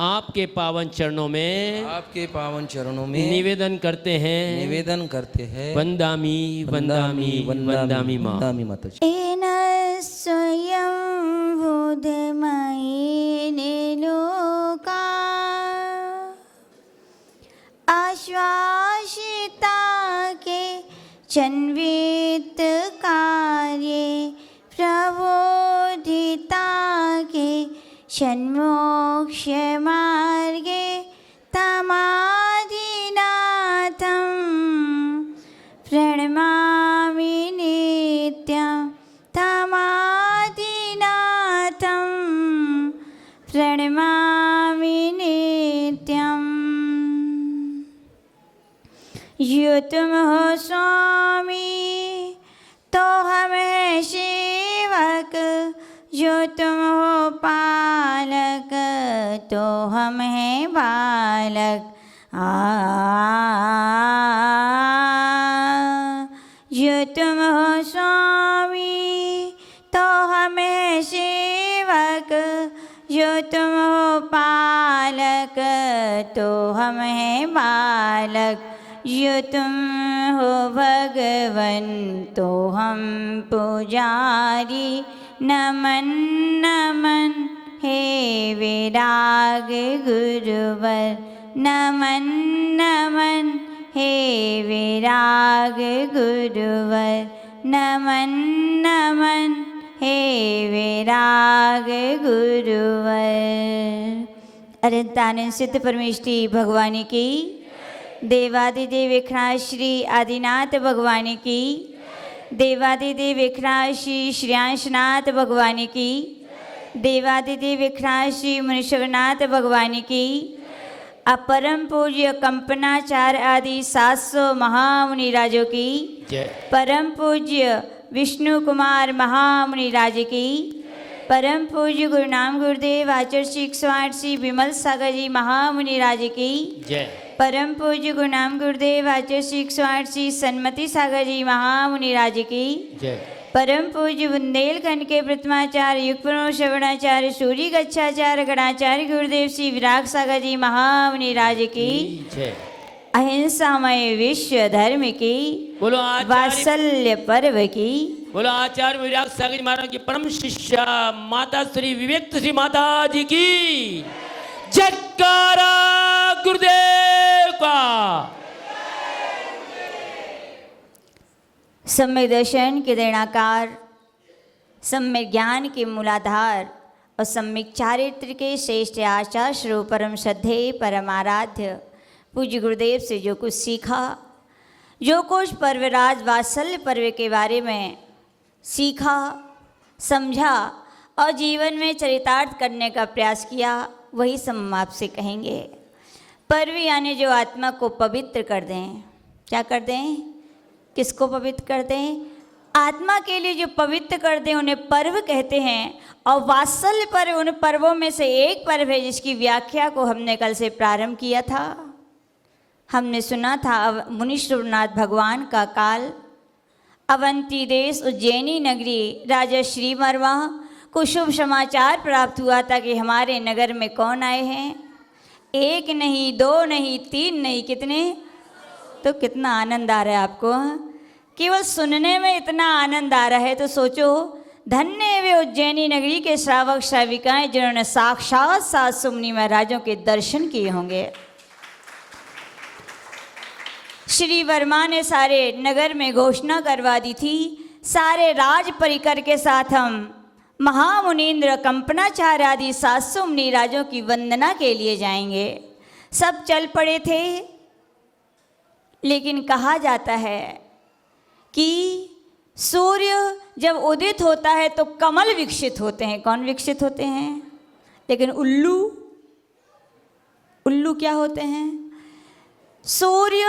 आपके पावन चरणों में निवेदन करते हैं वंदामी वंदामी वंदामी माँ। एन स्वयं बुद्धमयी लोका आश्वासिता के चन्वित कार्ये प्रबोधिता के षण्मोक्ष मार्गे तमादिनाथं प्रणमामि नित्यं तमादिनाथं प्रणमामि नित्यम्। यो तुम हो स्वामी तो हम हैं सेवक, जो तुम हो पालक तो हम हैं बालक। जो तुम हो स्वामी तो हम हैं सेवक, जो तुम हो पालक तो हम हैं बालक। जो तुम हो भगवन तो हम पुजारी, नमन नमन हे विराग गुरुवर, नमन नमन हे विराग गुरुवर, नमन नमन हे विराग गुरुवर। अनंतानंद सिद्ध परमेष्ठी भगवान की, देवादिदेव विख्यात श्री आदिनाथ भगवान की, देवादिदेव विख्यात श्री श्रेयांशनाथ भगवान की, देवादिदेव विख्यात श्री मुनीश्वरनाथ भगवान की, अपरम पूज्य कंपनाचार्य आदि 700 महामुनि राजों की, परम पूज्य विष्णु कुमार महामुनि राज की, परम पूज्य गुरु नाम गुरुदेव आचार्य श्री 108 श्री विमल सागर जी महामुनि राज की, परम पूज्य गुरु नाम गुरुदेव आचार्य श्री 108 श्री सन्मति सागर जी महामुनि राज की, परम पूज्य बुंदेलखंड के प्रथमाचार्य युगपुर श्रवणाचार्य सूर्य गच्छाचार्य गणाचार्य गुरुदेव श्री विराग सागर जी महामुनि राज की, अहिंसामय विश्व धर्म की, बोलो वात्सल्य पर्व की, बोलो आचार्य विराग सागर जी महाराज की परम शिष्या माता श्री विवेक श्री माता जी की जयकारा गुरुदेव का। सम्यक दर्शन के देनाकार, सम्यक ज्ञान के मूलाधार और सम्यक चारित्र के श्रेष्ठ आचार्य स्वरूप परम श्रद्धेय परम आराध्य पूज्य गुरुदेव से जो कुछ सीखा, जो कुछ पर्वराज वात्सल्य पर्व के बारे में सीखा, समझा और जीवन में चरितार्थ करने का प्रयास किया, वही सब हम आपसे कहेंगे। पर्व यानी जो आत्मा को पवित्र कर दें। क्या कर दें? किसको पवित्र कर दें? आत्मा के लिए जो पवित्र कर दें उन्हें पर्व कहते हैं। और वात्सल्य पर्व उन पर्वों में से एक पर्व है जिसकी व्याख्या को हमने कल से प्रारंभ किया था। हमने सुना था मुनीश्वरनाथ भगवान का काल, अवंती देश उज्जैनी नगरी राजा श्री मरवा को शुभ समाचार प्राप्त हुआ था कि हमारे नगर में कौन आए हैं। एक नहीं, दो नहीं, तीन नहीं, कितने? तो कितना आनंद आ रहा है आपको? केवल सुनने में इतना आनंद आ रहा है तो सोचो, धन्य वे उज्जैनी नगरी के श्रावक श्राविकाएं जिन्होंने साक्षात 700 मुनि महाराजों के दर्शन किए होंगे। श्री वर्मा ने सारे नगर में घोषणा करवा दी थी, सारे राज परिकर के साथ हम महामुनीन्द्र कंपनाचार्य आदि 700 मुनि राजों की वंदना के लिए जाएंगे। सब चल पड़े थे, लेकिन कहा जाता है कि सूर्य जब उदित होता है तो कमल विकसित होते हैं। कौन विकसित होते हैं? लेकिन उल्लू क्या होते हैं? सूर्य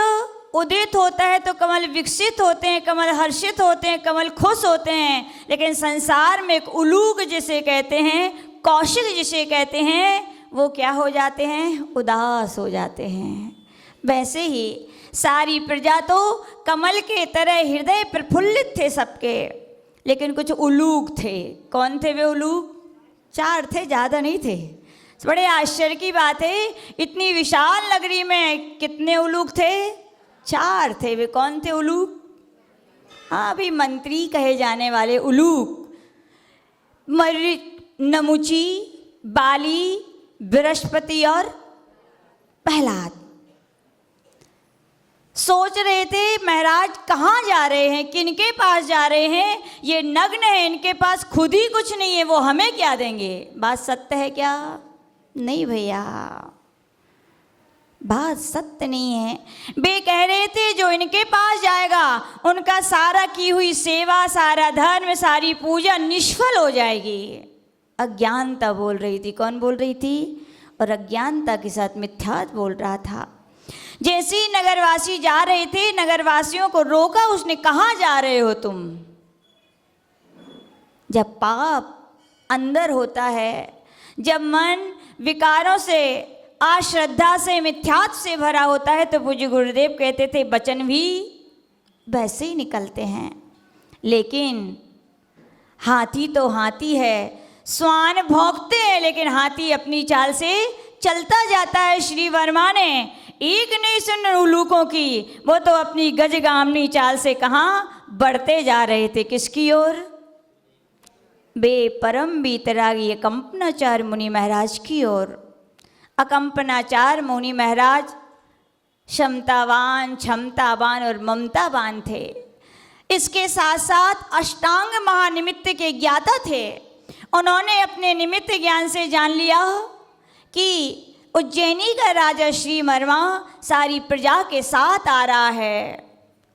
उदित होता है तो कमल विकसित होते हैं, कमल हर्षित होते हैं, कमल खुश होते हैं। लेकिन संसार में एक उलूक जिसे कहते हैं, कौशिक जिसे कहते हैं, वो क्या हो जाते हैं? उदास हो जाते हैं। वैसे ही सारी प्रजा तो कमल के तरह हृदय प्रफुल्लित थे सबके, लेकिन कुछ उलूक थे। कौन थे वे उलूक? 4 थे, ज़्यादा नहीं थे। बड़े आश्चर्य की बात है, इतनी विशाल नगरी में कितने उलूक थे? 4 थे। वे कौन थे उलूक? हाँ भी मंत्री कहे जाने वाले उलूक, नमुची, बाली, बृहस्पति और प्रहलाद। सोच रहे थे महाराज कहाँ जा रहे हैं, किनके पास जा रहे हैं? ये नग्न है, इनके पास खुद ही कुछ नहीं है, वो हमें क्या देंगे? बात सत्य है क्या? नहीं भैया, बात सत्य नहीं है। वे कह रहे थे जो इनके पास जाएगा उनका सारा की हुई सेवा, सारा धर्म, सारी पूजा निष्फल हो जाएगी। अज्ञानता बोल रही थी। कौन बोल रही थी? और अज्ञानता के साथ मिथ्यात बोल रहा था। जैसे ही नगरवासी जा रहे थे, नगरवासियों को रोका उसने, कहाँ जा रहे हो तुम? जब पाप अंदर होता है, जब मन विकारों से, अश्रद्धा से, मिथ्यात से भरा होता है, तो पूज्य गुरुदेव कहते थे वचन भी वैसे ही निकलते हैं। लेकिन हाथी तो हाथी है, स्वान भौंकते हैं लेकिन हाथी अपनी चाल से चलता जाता है। श्री वर्मा ने एक नहीं सुन उलूकों की, वो तो अपनी गजगामनी चाल से कहाँ बढ़ते जा रहे थे? किसकी ओर? बे परम बीतरागी अकंपनाचार्य मुनि महाराज की ओर। अकंपनाचार्य मुनि महाराज क्षमतावान और ममतावान थे। इसके साथ साथ अष्टांग महानिमित्त के ज्ञाता थे। उन्होंने अपने निमित्त ज्ञान से जान लिया कि उज्जैनी का राजा श्री वर्मा सारी प्रजा के साथ आ रहा है।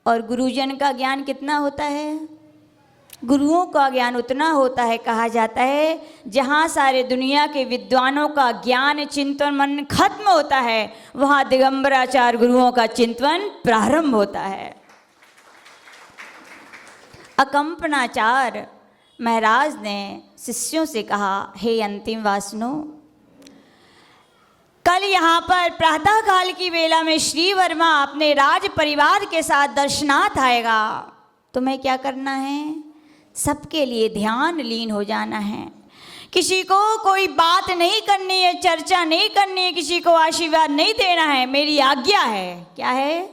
और गुरुजन का ज्ञान कितना होता है? गुरुओं का ज्ञान उतना होता है, कहा जाता है जहाँ सारे दुनिया के विद्वानों का ज्ञान चिंतन मन खत्म होता है, वहाँ दिगंबराचार्य गुरुओं का चिंतन प्रारंभ होता है। अकंपनाचार्य महाराज ने शिष्यों से कहा, हे अंतिम वासनो, कल यहाँ पर प्रातः काल की वेला में श्री वर्मा अपने राज परिवार के साथ दर्शनार्थ आएगा। तुम्हें क्या करना है? सबके लिए ध्यान लीन हो जाना है। किसी को कोई बात नहीं करनी है, चर्चा नहीं करनी है, किसी को आशीर्वाद नहीं देना है। मेरी आज्ञा है। क्या है?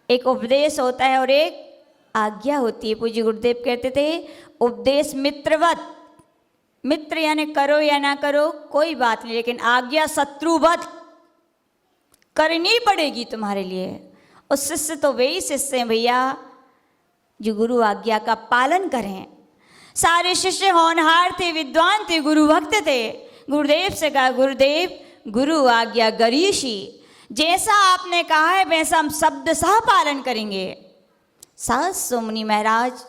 एक उपदेश होता है और एक आज्ञा होती है। पूज्य गुरुदेव कहते थे उपदेश मित्रवत, मित्र यानी करो या ना करो कोई बात नहीं, लेकिन आज्ञा शत्रुवत करनी पड़ेगी तुम्हारे लिए। और शिष्य तो वे ही शिष्य हैं भैया जो गुरु आज्ञा का पालन करें। सारे शिष्य होनहार थे, विद्वान थे, गुरु भक्त थे। गुरुदेव से कहा, गुरुदेव गुरु आज्ञा गरीशी, जैसा आपने कहा है वैसा हम शब्द सह पालन करेंगे। सास मुनि महाराज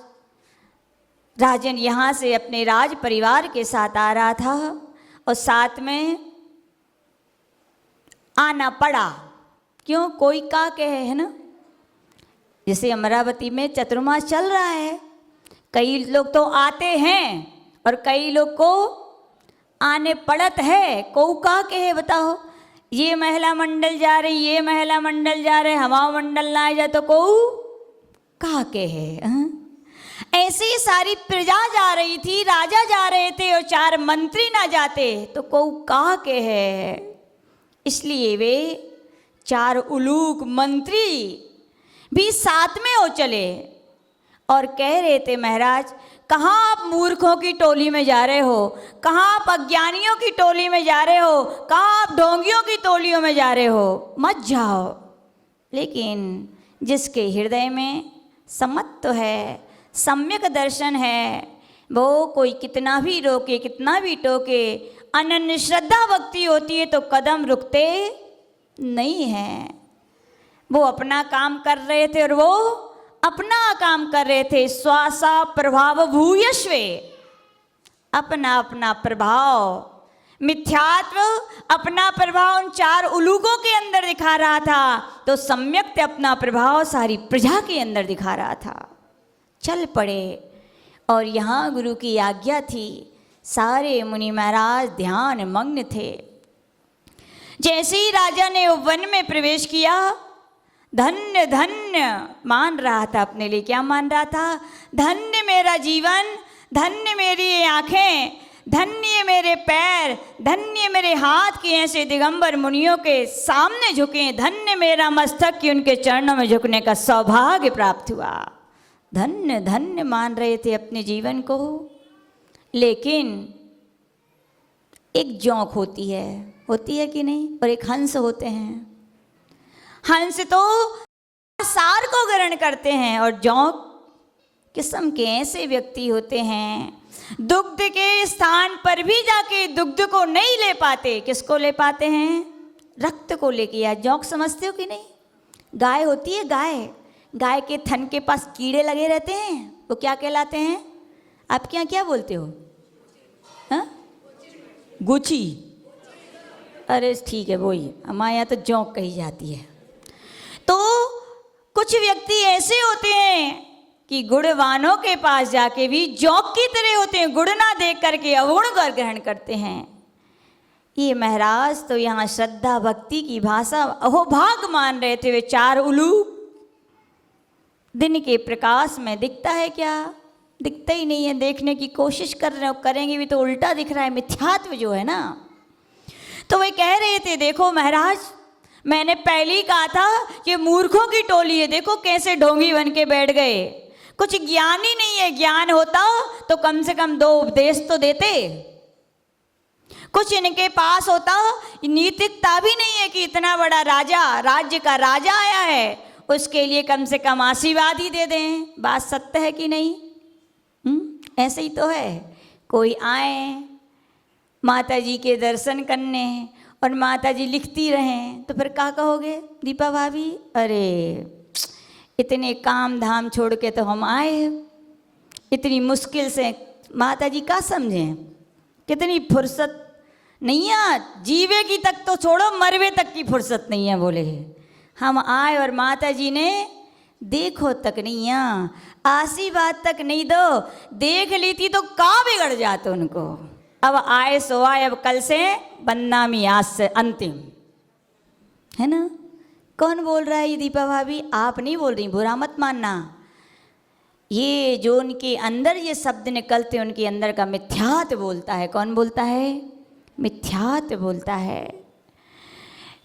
राजन यहाँ से अपने राज परिवार के साथ आ रहा था और साथ में आना पड़ा। क्यों? कोई का कहे, है ना। जैसे अमरावती में चतुर्मास चल रहा है, कई लोग तो आते हैं और कई लोग को आने पड़त है। को का कहे बताओ? ये महिला मंडल जा रही, ये महिला मंडल जा रहे, हमारा मंडल ना जा तो को का कहे। ऐसे ही सारी प्रजा जा रही थी, राजा जा रहे थे और 4 मंत्री ना जाते तो को का कहे। इसलिए वे 4 उलूक मंत्री भी साथ में हो चले और कह रहे थे, महाराज कहाँ आप मूर्खों की टोली में जा रहे हो? कहाँ आप अज्ञानियों की टोली में जा रहे हो? कहाँ आप ढोंगियों की टोलियों में जा रहे हो? मत जाओ। लेकिन जिसके हृदय में समत्व है, सम्यक दर्शन है, वो कोई कितना भी रोके, कितना भी टोके, अनन्य श्रद्धा भक्ति होती है तो कदम रुकते नहीं हैं। वो अपना काम कर रहे थे और वो अपना काम कर रहे थे। स्वासा प्रभाव भूयश्वे, अपना अपना प्रभाव, मिथ्यात्व अपना प्रभाव उन 4 उलूकों के अंदर दिखा रहा था, तो सम्यक अपना प्रभाव सारी प्रजा के अंदर दिखा रहा था। चल पड़े और यहाँ गुरु की आज्ञा थी। सारे मुनि महाराज ध्यान मग्न थे। जैसे ही राजा ने वन में प्रवेश किया, धन्य धन्य मान रहा था अपने लिए। क्या मान रहा था? धन्य मेरा जीवन, धन्य मेरी आँखें, धन्य मेरे पैर, धन्य मेरे हाथ कि ऐसे दिगंबर मुनियों के सामने झुके, धन्य मेरा मस्तक कि उनके चरणों में झुकने का सौभाग्य प्राप्त हुआ। धन्य धन्य मान रहे थे अपने जीवन को। लेकिन एक जोंक होती है कि नहीं, और एक हंस होते हैं। हंस तो सार को ग्रहण करते हैं, और जोंक किस्म के ऐसे व्यक्ति होते हैं दुग्ध के स्थान पर भी जाके दुग्ध को नहीं ले पाते। किसको ले पाते हैं? रक्त को लेके। या जोंक समझते हो कि नहीं? गाय होती है, गाय के थन के पास कीड़े लगे रहते हैं, वो क्या कहलाते हैं? आपके यहाँ क्या बोलते हो? हाँ, गुची। अरे ठीक है, वही हमारे यहाँ तो जोंक कही जाती है। तो कुछ व्यक्ति ऐसे होते हैं कि गुणवानों के पास जाके भी जोंक की तरह होते हैं, गुण ना देख करके अवगुण कर ग्रहण करते हैं। ये महाराज तो यहाँ श्रद्धा भक्ति की भाषा अहोभाग मान रहे थे। वे चार उलूक दिन के प्रकाश में दिखता है क्या? दिखता ही नहीं है। देखने की कोशिश कर रहे हो, करेंगे भी तो उल्टा दिख रहा है, मिथ्यात्व जो है ना। तो वे कह रहे थे, देखो महाराज, मैंने पहले ही कहा था कि मूर्खों की टोली है, देखो कैसे ढोंगी बन के बैठ गए। कुछ ज्ञान ही नहीं है। ज्ञान होता तो कम से कम 2 उपदेश तो देते। कुछ इनके पास होता, नीतिकता भी नहीं है कि इतना बड़ा राजा, राज्य का राजा आया है, उसके लिए कम से कम आशीर्वाद ही दे दें। बात सत्य है कि नहीं? ऐसे ही तो है। कोई आए माता जी के दर्शन करने और माता जी लिखती रहें तो फिर क्या कहोगे दीपा भाभी? अरे इतने काम धाम छोड़ के तो हम आए, इतनी मुश्किल से माता जी का समझें, कितनी फुर्सत नहीं है। जीवे की तक तो छोड़ो, मरवे तक की फुर्सत नहीं है। बोले हम आए और माता जी ने देखो तक नहीं है, आशीर्वाद तक नहीं दो, देख ली थी तो का बिगड़ जाते उनको। अब आए सो आए, अब कल से बदनामी, आज से अंतिम, है ना। कौन बोल रहा है ये दीपा भाभी? आप नहीं बोल रही, बुरा मत मानना। ये जो उनके अंदर ये शब्द निकलते हैं, उनके अंदर का मिथ्यात्व बोलता है। कौन बोलता है? मिथ्यात्व बोलता है।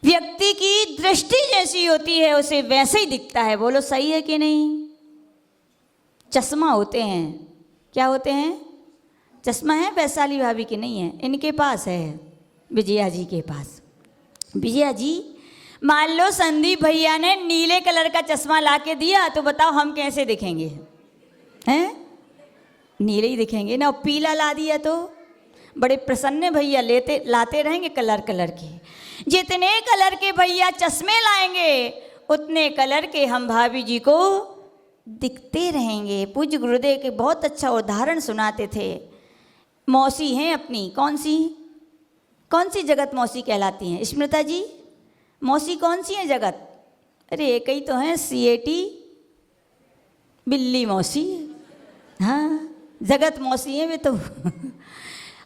व्यक्ति की दृष्टि जैसी होती है उसे वैसे ही दिखता है। बोलो सही है कि नहीं? चश्मा होते हैं, क्या होते हैं? चश्मा है वैशाली भाभी की नहीं है, इनके पास है, विजया जी के पास। विजया जी, मान लो संदीप भैया ने नीले कलर का चश्मा ला के दिया तो बताओ हम कैसे दिखेंगे? हैं? नीले ही दिखेंगे ना। और पीला ला दिया तो बड़े प्रसन्न भैया लाते रहेंगे कलर के। जितने कलर के भैया चश्मे लाएंगे उतने कलर के हम भाभी जी को दिखते रहेंगे। पूज्य गुरुदेव के बहुत अच्छा उदाहरण सुनाते थे। मौसी हैं अपनी, कौन सी जगत मौसी कहलाती हैं? स्मृता जी, मौसी कौन सी है जगत? अरे एक ही तो है, सीएटी बिल्ली मौसी। हाँ, जगत मौसी है वे तो।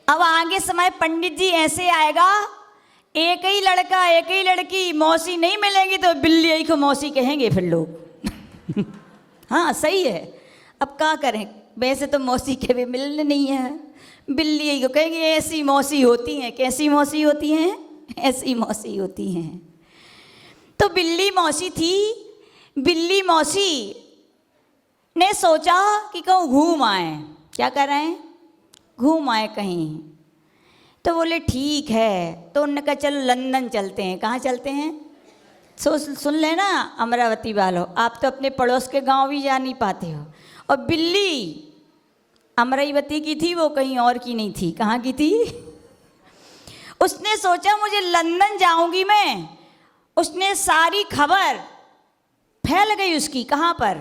अब आगे समय पंडित जी ऐसे आएगा, एक ही लड़का एक ही लड़की, मौसी नहीं मिलेंगी तो बिल्ली को मौसी कहेंगे फिर लोग। हाँ सही है। अब क्या करें, वैसे तो मौसी के भी मिलने नहीं है, बिल्ली को कहेंगे ऐसी मौसी होती हैं। कैसी मौसी होती हैं? ऐसी मौसी होती हैं। तो बिल्ली मौसी थी। बिल्ली मौसी ने सोचा कि कहूँ घूम आए। क्या कर रहे हैं? घूम आए कहीं। तो बोले ठीक है। तो उन्होंने कहा चलो लंदन चलते हैं। कहाँ चलते हैं? सुन लेना अमरावती वालों, आप तो अपने पड़ोस के गांव भी जा नहीं पाते हो। और बिल्ली अमरावती की थी, वो कहीं और की नहीं थी। कहाँ की थी? उसने सोचा मुझे लंदन जाऊंगी मैं। उसने सारी खबर फैल गई उसकी, कहाँ पर?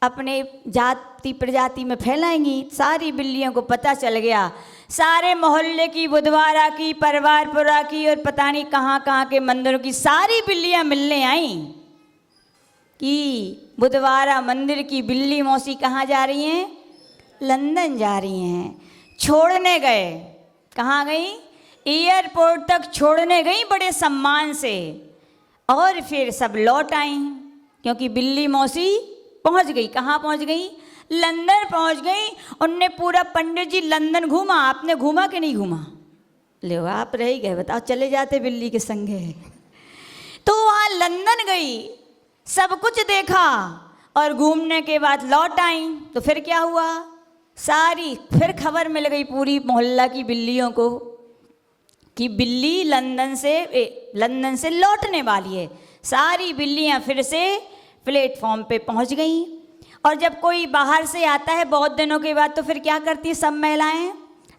अपने जाति प्रजाति में फैलाएंगी। सारी बिल्लियों को पता चल गया, सारे मोहल्ले की, बुधवारा की, परवारपुरा की और पता नहीं कहाँ के मंदिरों की सारी बिल्लियाँ मिलने आईं कि बुधवारा मंदिर की बिल्ली मौसी कहाँ जा रही हैं? लंदन जा रही हैं। छोड़ने गए। कहाँ गई? एयरपोर्ट तक छोड़ने गई बड़े सम्मान से। और फिर सब लौट आई, क्योंकि बिल्ली मौसी पहुंच गई। कहाँ पहुंच गई? लंदन पहुंच गई। उनने पूरा पंडित जी लंदन घूमा, आपने घूमा कि नहीं घूमा? ले आप रह ही गए, बताओ, चले जाते बिल्ली के संगे। तो वहाँ लंदन गई, सब कुछ देखा और घूमने के बाद लौट आई। तो फिर क्या हुआ, सारी फिर खबर मिल गई पूरी मोहल्ला की बिल्लियों को कि बिल्ली लंदन से लौटने वाली है। सारी बिल्लियाँ फिर से प्लेटफॉर्म पे पहुँच गई। और जब कोई बाहर से आता है बहुत दिनों के बाद, तो फिर क्या करती है सब महिलाएं,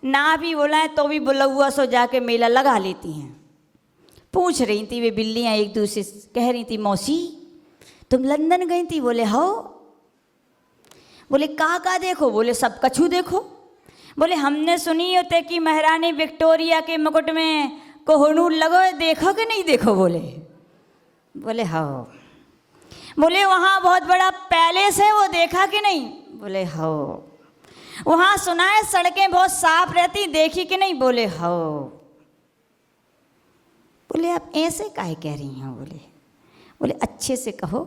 ना भी बुलाएं तो भी बुलौआ सो जाके मेला लगा लेती हैं। पूछ रही थी वे बिल्लियाँ एक दूसरे से, कह रही थी मौसी तुम लंदन गई थी? बोले हाँ। बोले का देखो? बोले सब कछु देखो। बोले हमने सुनी होते कि महारानी विक्टोरिया के मुकुट में कोहनूर लगो, देखो कि नहीं देखो? बोले हाँ। बोले वहाँ बहुत बड़ा पैलेस है, वो देखा कि नहीं? बोले हाँ। वहाँ सुना है सड़कें बहुत साफ रहती, देखी कि नहीं? बोले हाँ। बोले आप ऐसे काहे कह रही हैं? बोले अच्छे से कहो।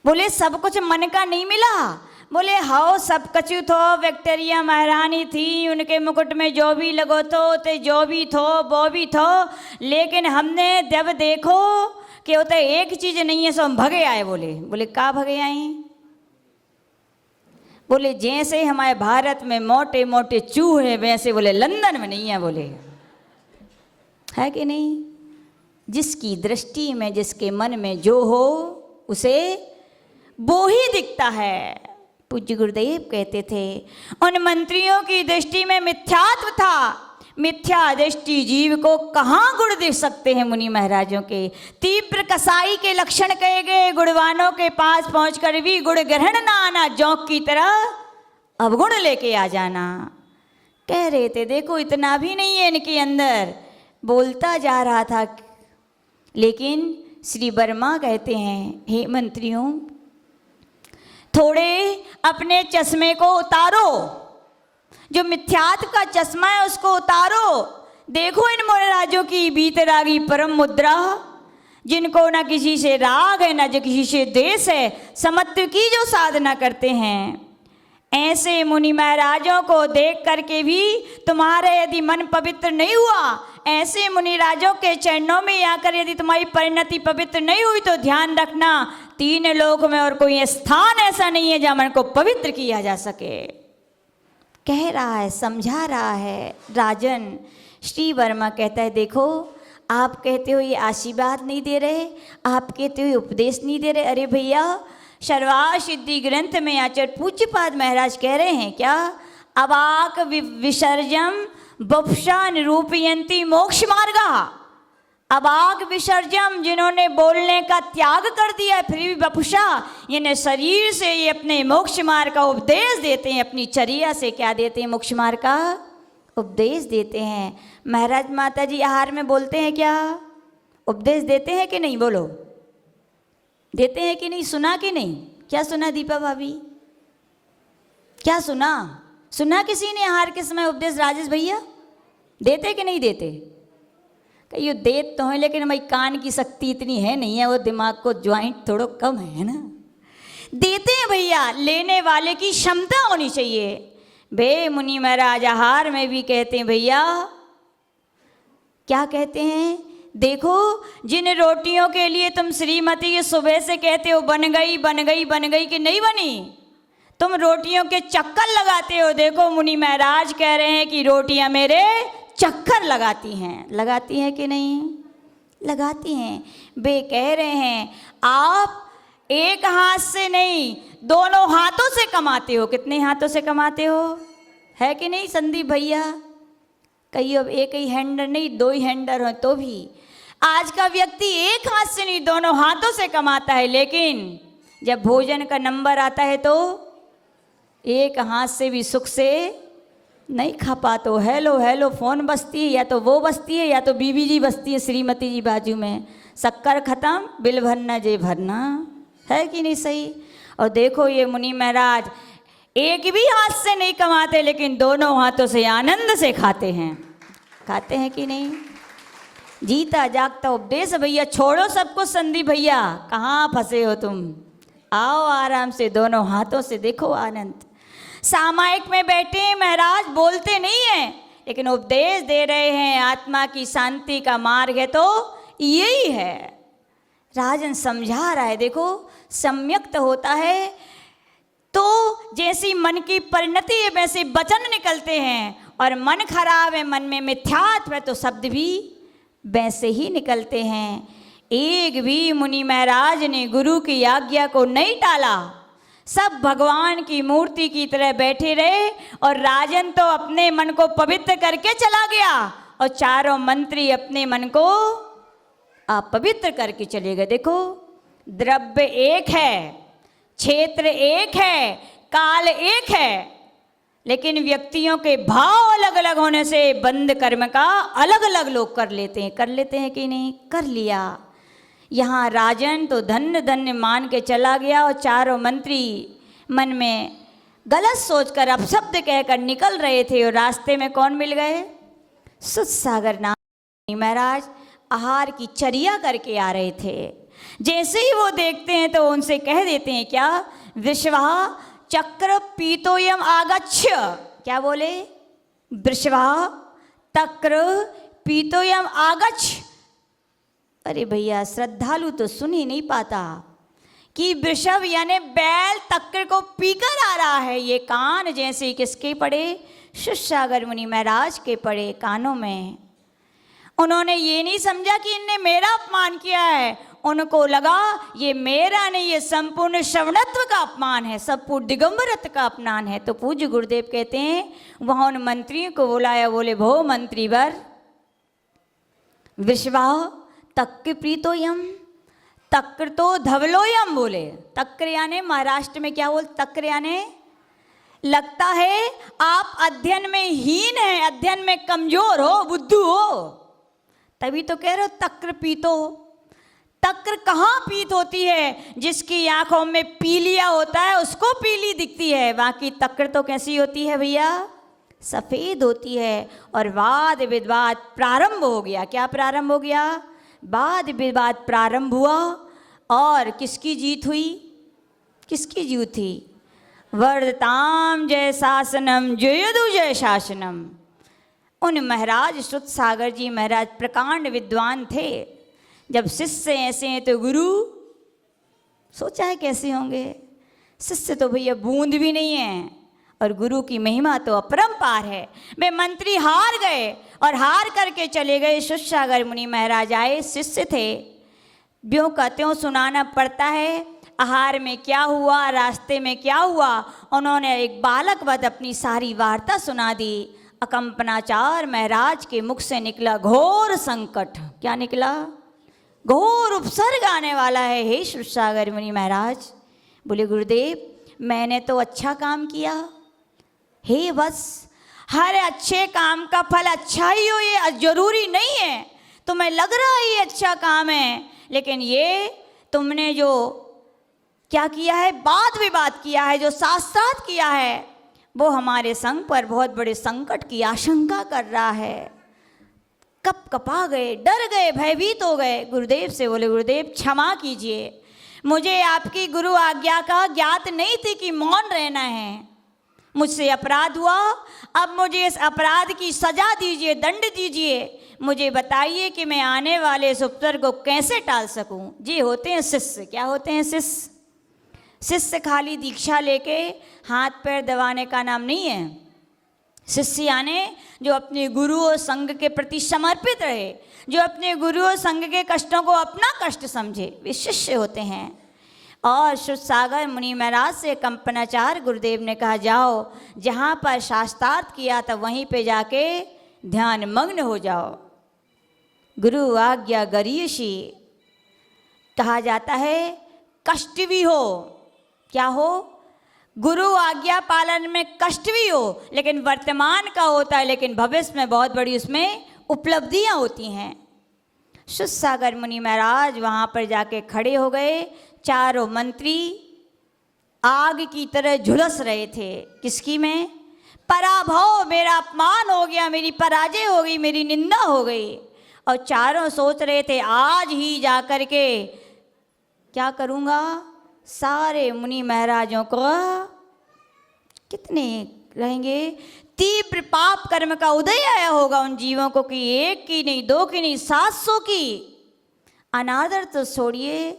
बोले सब कुछ मन का नहीं मिला? बोले हाँ सब कछु थो, विक्टोरिया महारानी थी, उनके मुकुट में जो भी लगो तो ते जो भी थो वो भी थो, लेकिन हमने जब देखो कि होते एक चीज़ नहीं है, सो हम भगे आए। बोले का भगे आए? बोले जैसे हमारे भारत में मोटे मोटे चूहे वैसे बोले लंदन में नहीं है। बोले है कि नहीं? जिसकी दृष्टि में जिसके मन में जो हो उसे वो ही दिखता है। पूज्य गुरुदेव कहते थे उन मंत्रियों की दृष्टि में मिथ्यात्व था, मिथ्या दृष्टि जीव को कहाँ गुण दिख सकते हैं? मुनि महाराजों के तीव्र कसाई के लक्षण कहे गए, गुणवानों के पास पहुंचकर भी गुण ग्रहण ना आना, जोंक की तरह अवगुण लेके आ जाना। कह रहे थे देखो इतना भी नहीं है इनके अंदर, बोलता जा रहा था। लेकिन श्री वर्मा कहते हैं हे मंत्रियों, थोड़े अपने चश्मे को उतारो, जो मिथ्यात्व का चश्मा है उसको उतारो। देखो इन महाराजों की बीतरागी परम मुद्रा, जिनको न किसी से राग है न जो किसी से द्वेष है, समत्व की जो साधना करते हैं। ऐसे मुनि महाराजों को देख करके भी तुम्हारे यदि मन पवित्र नहीं हुआ, ऐसे मुनि राजों के चरणों में आकर यदि तुम्हारी परिणति पवित्र नहीं हुई, तो ध्यान रखना तीन लोक में और कोई स्थान ऐसा नहीं है जहाँ मन को पवित्र किया जा सके। कह रहा है, समझा रहा है राजन। श्री वर्मा कहता है देखो आप कहते हो ये आशीर्वाद नहीं दे रहे, आप कहते हो ये उपदेश नहीं दे रहे। अरे भैया सर्वार्थ सिद्धि ग्रंथ में आचार्य पूज्यपाद महाराज कह रहे हैं क्या, अवाक विसर्जम बुभुषा निरूपयन्ति मोक्ष मार्गा। अवाक विसर्जम, जिन्होंने बोलने का त्याग कर दिया फिर भी बपुषा यानी शरीर से ये अपने मोक्ष मार्ग का उपदेश देते हैं, अपनी चर्या से क्या देते हैं? मोक्ष मार्ग का उपदेश देते हैं। महाराज माता जी आहार में बोलते हैं क्या, उपदेश देते हैं कि नहीं? बोलो देते हैं कि नहीं? सुना कि नहीं? क्या सुना दीपा भाभी? क्या सुना? सुना किसी ने आहार के समय उपदेश? राजेश भैया देते कि नहीं देते? कहियो देते तो हैं, लेकिन हमारी कान की शक्ति इतनी है नहीं है, वो दिमाग को ज्वाइंट थोड़ा कम है ना। देते हैं भैया, लेने वाले की क्षमता होनी चाहिए। बे मुनि महाराज आहार में भी कहते हैं भैया, क्या कहते हैं? देखो जिन रोटियों के लिए तुम श्रीमती के सुबह से कहते हो बन गई बन गई बन गई कि नहीं बनी, तुम रोटियों के चक्कर लगाते हो। देखो मुनि महाराज कह रहे हैं कि रोटियां मेरे चक्कर लगाती हैं कि नहीं? लगाती हैं। वे कह रहे हैं आप एक हाथ से नहीं दोनों हाथों से कमाते हो। कितने हाथों से कमाते हो? है कि नहीं संदीप भैया? कहिए अब एक ही हैंडर नहीं, दो ही हैंडर हो तो भी। आज का व्यक्ति एक हाथ से नहीं दोनों हाथों से कमाता है, लेकिन जब भोजन का नंबर आता है तो एक हाथ से भी सुख से नहीं खा पाते हो। हेलो हेलो फोन बजती है, या तो वो बजती है या तो बीबी जी बजती है श्रीमती जी बाजू में, शक्कर खत्म बिल भरना जे भरना, है कि नहीं सही? और देखो ये मुनि महाराज एक भी हाथ से नहीं कमाते, लेकिन दोनों हाथों से आनंद से खाते हैं कि नहीं? जीता जागता उपदेश भैया। छोड़ो सब कुछ संदीप भैया, कहाँ फंसे हो तुम? आओ आराम से, दोनों हाथों से देखो आनंद। सामायिक में बैठे हैं महाराज, बोलते नहीं हैं, लेकिन उपदेश दे रहे हैं। आत्मा की शांति का मार्ग है तो यही है। राजन समझा रहा है, देखो सम्यक्त होता है तो जैसी मन की परिणति है वैसे वचन निकलते हैं, और मन खराब है, मन में मिथ्यात्व है तो शब्द भी वैसे ही निकलते हैं। एक भी मुनि महाराज ने गुरु की आज्ञा को नहीं टाला, सब भगवान की मूर्ति की तरह बैठे रहे, और राजन तो अपने मन को पवित्र करके चला गया, और चारों मंत्री अपने मन को अपवित्र करके चले गए। देखो द्रव्य एक है, क्षेत्र एक है, काल एक है, लेकिन व्यक्तियों के भाव अलग अलग होने से बंद कर्म का अलग अलग लोग कर लेते हैं कि नहीं? कर लिया। यहाँ राजन तो धन्य धन्य मान के चला गया, और चारों मंत्री मन में गलत सोचकर अपशब्द कहकर निकल रहे थे, और रास्ते में कौन मिल गए? सुतसागर नाम महाराज आहार की चर्या करके आ रहे थे। जैसे ही वो देखते हैं तो उनसे कह देते हैं, क्या विश्वा चक्र पीतोयम आगच्छ। क्या बोले? विश्वा चक्र पीतोयम आगच्छ। अरे भैया श्रद्धालु तो सुन ही नहीं पाता कि वृषभ यानी बैल तक्र को पीकर आ रहा है। ये कान जैसे किसके पड़े? सुतसागर मुनि महाराज के पड़े कानों में। उन्होंने ये नहीं समझा कि इनने मेरा अपमान किया है, उनको लगा ये मेरा नहीं, ये संपूर्ण श्रवणत्व का अपमान है, संपूर्ण दिगंबरत्व का अपमान है। तो पूज्य गुरुदेव कहते हैं वहाँ उन मंत्रियों को बुलाया, बोले भो मंत्रीवर विश्वा तक्र प्रीतोयम, तक्र तो धवलोयम बोले। तक्र यानी महाराष्ट्र में क्या बोल? तक्र यानी लगता है आप अध्ययन में हीन है, अध्ययन में कमजोर हो, बुद्धू हो, तभी तो कह रहे हो तक्र पीतो। तक्र कहाँ पीत होती है? जिसकी आंखों में पीलिया होता है उसको पीली दिखती है, बाकी तक्र तो कैसी होती है भैया? सफ़ेद होती है। और वाद विवाद प्रारंभ हो गया। क्या प्रारंभ हो गया? वाद विवाद प्रारंभ हुआ, और किसकी जीत हुई? किसकी जीत थी? वर्धताम जय शासनम जयदु जय शासनम। उन महाराज सुतसागर जी महाराज प्रकांड विद्वान थे। जब शिष्य ऐसे हैं तो गुरु सोचा है कैसे होंगे? शिष्य तो भैया बूंद भी नहीं है, और गुरु की महिमा तो अपरंपार है। वे मंत्री हार गए और हार करके चले गए। सुतसागर मुनि महाराज आए, शिष्य थे, ब्यों का त्यों सुनाना पड़ता है। आहार में क्या हुआ, रास्ते में क्या हुआ, उन्होंने एक बालक वध अपनी सारी वार्ता सुना दी। अकंपनाचार महाराज के मुख से निकला घोर संकट। क्या निकला? घोर उपसर्ग आने वाला है। हे सुतसागर मुनि महाराज बोले, गुरुदेव मैंने तो अच्छा काम किया। हे बस हर अच्छे काम का फल अच्छा ही हो ये जरूरी नहीं है। तुम्हें लग रहा है ये अच्छा काम है, लेकिन ये तुमने जो क्या किया है, वाद विवाद किया है, जो शास्त्रार्थ किया है, वो हमारे संग पर बहुत बड़े संकट की आशंका कर रहा है। कप कपा गए, डर गए, भयभीत हो गए। गुरुदेव से बोले, गुरुदेव क्षमा कीजिए, मुझे आपकी गुरु आज्ञा का ज्ञात नहीं थी कि मौन रहना है। मुझसे अपराध हुआ, अब मुझे इस अपराध की सजा दीजिए, दंड दीजिए। मुझे बताइए कि मैं आने वाले इस उपद्रव को कैसे टाल सकूं। जी होते हैं शिष्य। क्या होते हैं शिष्य? शिष्य खाली दीक्षा लेके हाथ पैर दबाने का नाम नहीं है। शिष्य यानी जो अपने गुरु और संघ के प्रति समर्पित रहे, जो अपने गुरु और संघ के कष्टों को अपना कष्ट समझे, वे शिष्य होते हैं। और सुतसागर मुनि महाराज से कंपनाचार गुरुदेव ने कहा, जाओ जहाँ पर शास्त्रार्थ किया था वहीं पे जाके ध्यान मग्न हो जाओ। गुरु आज्ञा गरीयसी कहा जाता है, कष्ट भी हो। क्या हो? गुरु आज्ञा पालन में कष्ट भी हो, लेकिन वर्तमान का होता है, लेकिन भविष्य में बहुत बड़ी उसमें उपलब्धियां होती हैं। सुतसागर मुनि महाराज वहाँ पर जाके खड़े हो गए। चारों मंत्री आग की तरह झुलस रहे थे। किसकी में? पराभव, मेरा अपमान हो गया, मेरी पराजय हो गई, मेरी निंदा हो गई। और चारों सोच रहे थे आज ही जा कर के क्या करूँगा, सारे मुनि महाराजों को कितने रहेंगे, तीव्र पाप कर्म का उदय आया होगा उन जीवों को कि एक की नहीं, दो की नहीं, 700 की अनादर तो छोड़िए,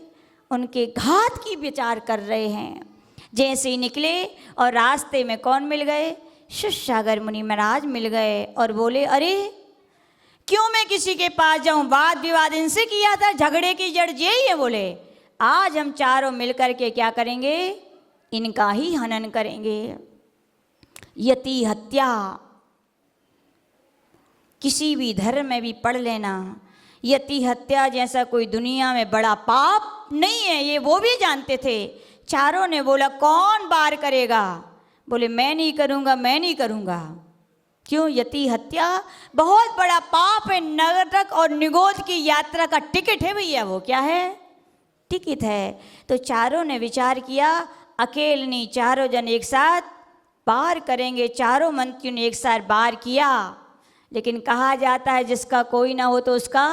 उनके घात की विचार कर रहे हैं। जैसे ही निकले और रास्ते में कौन मिल गए, शिवसागर मुनि महाराज मिल गए और बोले, अरे क्यों मैं किसी के पास जाऊं, वाद विवाद इनसे किया था, झगड़े की जड़ यही है। बोले आज हम चारों मिलकर के क्या करेंगे, इनका ही हनन करेंगे। यति हत्या किसी भी धर्म में भी पढ़ लेना, यति हत्या जैसा कोई दुनिया में बड़ा पाप नहीं है, ये वो भी जानते थे। चारों ने बोला कौन बार करेगा, बोले मैं नहीं करूँगा, मैं नहीं करूँगा। क्यों, यति हत्या बहुत बड़ा पाप है, नरक और निगोद की यात्रा का टिकट है भैया, वो क्या है, टिकट है। तो चारों ने विचार किया, अकेले नहीं, चारों जन एक साथ बार करेंगे। चारों मंत्रियों ने एक साथ बार किया, लेकिन कहा जाता है जिसका कोई ना हो तो उसका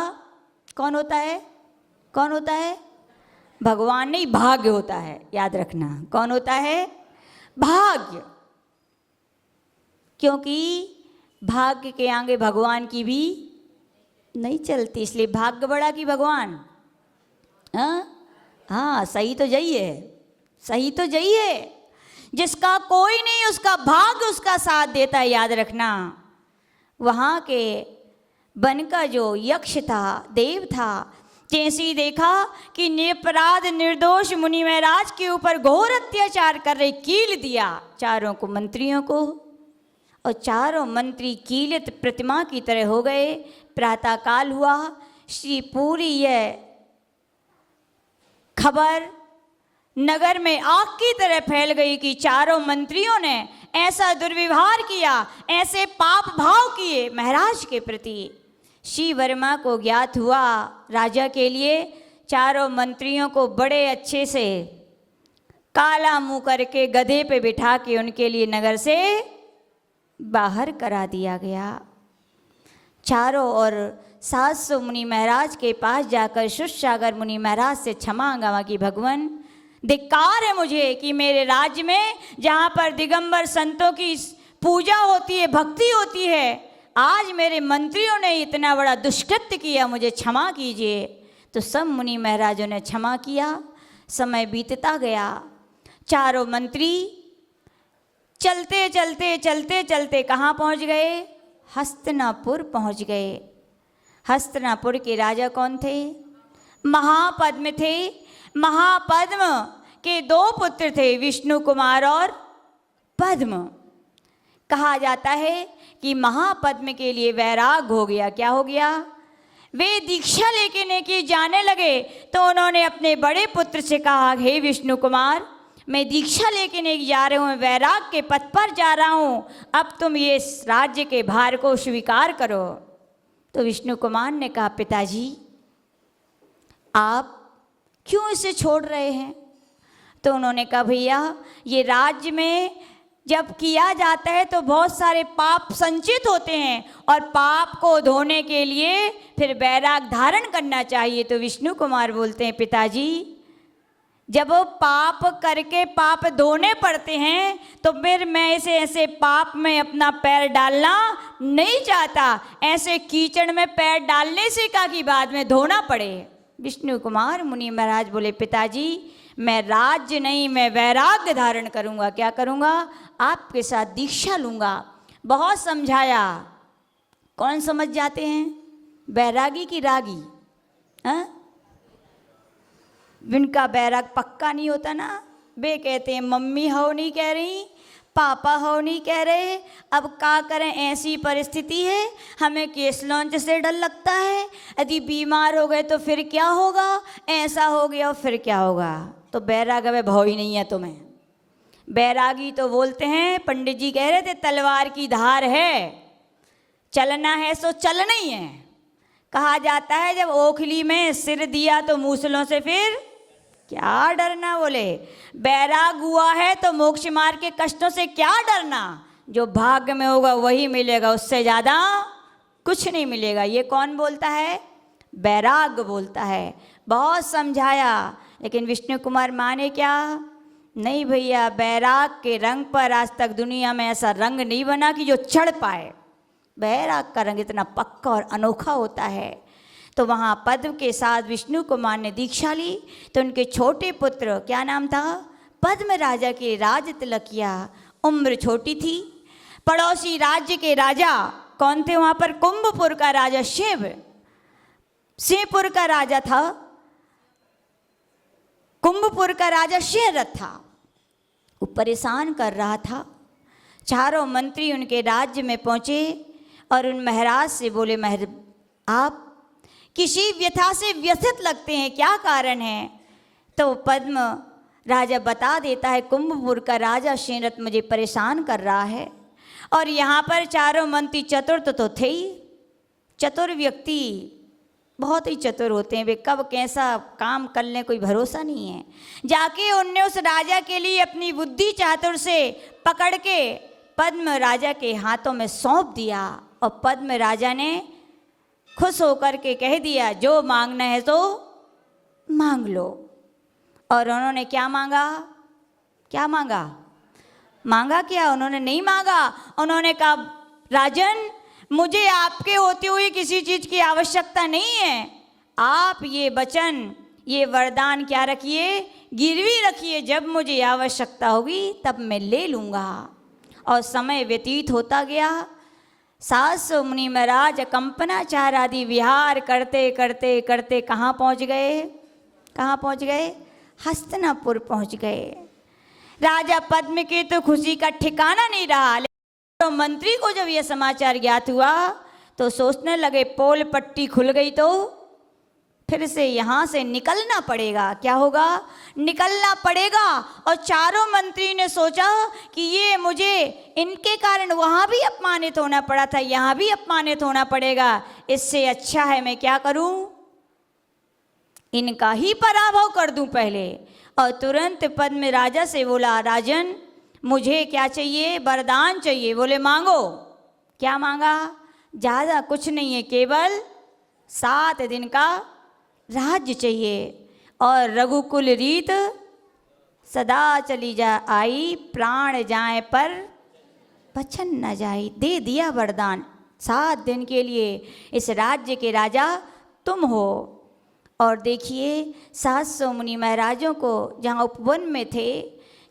कौन होता है, कौन होता है, भगवान नहीं, भाग्य होता है। याद रखना, कौन होता है, भाग्य। क्योंकि भाग्य के आगे भगवान की भी नहीं चलती, इसलिए भाग्य बड़ा कि भगवान। हाँ सही तो यही है, सही तो यही है। जिसका कोई नहीं उसका भाग्य उसका साथ देता है। याद रखना, वहाँ के वन का जो यक्ष था, देव था, जैसे ही देखा कि निरपराध निर्दोष मुनि महाराज के ऊपर घोर अत्याचार कर रहे, कील दिया चारों को, मंत्रियों को, और चारों मंत्री कीलित प्रतिमा की तरह हो गए। प्रातःकाल हुआ, श्री पूरी यह खबर नगर में आग की तरह फैल गई कि चारों मंत्रियों ने ऐसा दुर्व्यवहार किया, ऐसे पाप भाव किए महाराज के प्रति। श्री वर्मा को ज्ञात हुआ, राजा के लिए चारों मंत्रियों को बड़े अच्छे से काला मुंह करके गधे पे बिठा के उनके लिए नगर से बाहर करा दिया गया। चारों और 700 मुनि महाराज के पास जाकर शिवसागर मुनि महाराज से क्षमा मांगा कि भगवान धिक्कार है मुझे कि मेरे राज्य में जहाँ पर दिगंबर संतों की पूजा होती है, भक्ति होती है, आज मेरे मंत्रियों ने इतना बड़ा दुष्कृत्य किया, मुझे क्षमा कीजिए। तो सब मुनि महाराजों ने क्षमा किया। समय बीतता गया, चारों मंत्री चलते चलते चलते चलते कहाँ पहुँच गए, हस्तिनापुर पहुँच गए। हस्तिनापुर के राजा कौन थे, महापद्म थे। महापद्म के 2 पुत्र थे, विष्णु कुमार और पद्म। कहा जाता है कि महापद्म के लिए वैराग हो गया। क्या हो गया, वे दीक्षा लेके जाने लगे तो उन्होंने अपने बड़े पुत्र से कहा, हे विष्णु कुमार, मैं दीक्षा लेके नहीं जा रहा हूँ, वैराग के पथ पर जा रहा हूँ, अब तुम ये राज्य के भार को स्वीकार करो। तो विष्णु कुमार ने कहा, पिताजी आप क्यों इसे छोड़ रहे हैं। तो उन्होंने कहा, भैया ये राज्य में जब किया जाता है तो बहुत सारे पाप संचित होते हैं और पाप को धोने के लिए फिर वैराग धारण करना चाहिए। तो विष्णु कुमार बोलते हैं, पिताजी जब वो पाप करके पाप धोने पड़ते हैं तो फिर मैं ऐसे पाप में अपना पैर डालना नहीं चाहता। ऐसे कीचड़ में पैर डालने से का कि बाद में धोना पड़े। विष्णु कुमार मुनि महाराज बोले, पिताजी मैं राज्य नहीं, मैं वैराग्य धारण करूँगा। क्या करूँगा, आपके साथ दीक्षा लूँगा। बहुत समझाया, कौन समझ जाते हैं, बैरागी की रागी। हाँ, जिनका बैराग पक्का नहीं होता ना, वे कहते हैं मम्मी हो नहीं कह रही, पापा हो नहीं कह रहे, अब क्या करें, ऐसी परिस्थिति है, हमें केस लॉन्च से डर लगता है, यदि बीमार हो गए तो फिर क्या होगा, ऐसा हो गया और फिर क्या होगा। तो बैराग में भाव ही नहीं है तुम्हें। बैरागी तो बोलते हैं, पंडित जी कह रहे थे तलवार की धार है, चलना है सो चलना ही है। कहा जाता है जब ओखली में सिर दिया तो मूसलों से फिर क्या डरना। बोले बैराग हुआ है तो मोक्ष मार्ग के कष्टों से क्या डरना, जो भाग्य में होगा वही मिलेगा, उससे ज़्यादा कुछ नहीं मिलेगा। ये कौन बोलता है, बैराग बोलता है। बहुत समझाया, लेकिन विष्णु कुमार माँ ने क्या, नहीं भैया, बैराग के रंग पर आज तक दुनिया में ऐसा रंग नहीं बना कि जो चढ़ पाए। बैराग का रंग इतना पक्का और अनोखा होता है। तो वहाँ पद्म के साथ विष्णु कुमार ने दीक्षा ली। तो उनके छोटे पुत्र, क्या नाम था, पद्म राजा के राज तिलक किया। उम्र छोटी थी। पड़ोसी राज्य के राजा कौन थे वहाँ पर, कुंभपुर का राजा शिवपुर का राजा था, कुंभपुर का राजा शेरथ था। वो परेशान कर रहा था। चारों मंत्री उनके राज्य में पहुँचे और उन महाराज से बोले, आप किसी व्यथा से व्यथित लगते हैं, क्या कारण है? तो पद्म राजा बता देता है, कुंभपुर का राजा शेरथ मुझे परेशान कर रहा है। और यहाँ पर चारों मंत्री चतुर तो थे ही। चतुर व्यक्ति बहुत ही चतुर होते हैं, वे कब कैसा काम कर लें कोई भरोसा नहीं है। जाके उनने उस राजा के लिए अपनी बुद्धि चातुर से पकड़ के पद्म राजा के हाथों में सौंप दिया। और पद्म राजा ने खुश होकर के कह दिया, जो मांगना है तो मांग लो। और उन्होंने क्या मांगा, क्या मांगा, मांगा क्या, उन्होंने नहीं मांगा। उन्होंने कहा, राजन, मुझे आपके होते हुए किसी चीज़ की आवश्यकता नहीं है। आप ये वचन, ये वरदान क्या रखिए, गिरवी रखिए, जब मुझे आवश्यकता होगी तब मैं ले लूँगा। और समय व्यतीत होता गया। 700 मुनि महाराज कंपनाचार आदि विहार करते करते करते कहाँ पहुँच गए, कहाँ पहुँच गए, हस्तिनापुर पहुँच गए। राजा पद्म के तो खुशी का ठिकाना नहीं रहा। तो मंत्री को जब यह समाचार ज्ञात हुआ तो सोचने लगे, पोल पट्टी खुल गई तो फिर से यहाँ से निकलना पड़ेगा। क्या होगा, निकलना पड़ेगा। और चारों मंत्री ने सोचा कि ये मुझे इनके कारण वहाँ भी अपमानित होना पड़ा था, यहाँ भी अपमानित होना पड़ेगा। इससे अच्छा है मैं क्या करूँ, इनका ही पराभव कर दूं पहले। और तुरंत पद्म राजा से बोला, राजन, मुझे क्या चाहिए, वरदान चाहिए। बोले, मांगो। क्या मांगा, ज़्यादा कुछ नहीं है, केवल 7 दिन का राज्य चाहिए। और रघुकुल रीत सदा चली जा आई, प्राण जाए पर बचन न जाई। दे दिया वरदान, 7 दिन के लिए इस राज्य के राजा तुम हो। और देखिए 700 मुनि महाराजों को जहाँ उपवन में थे,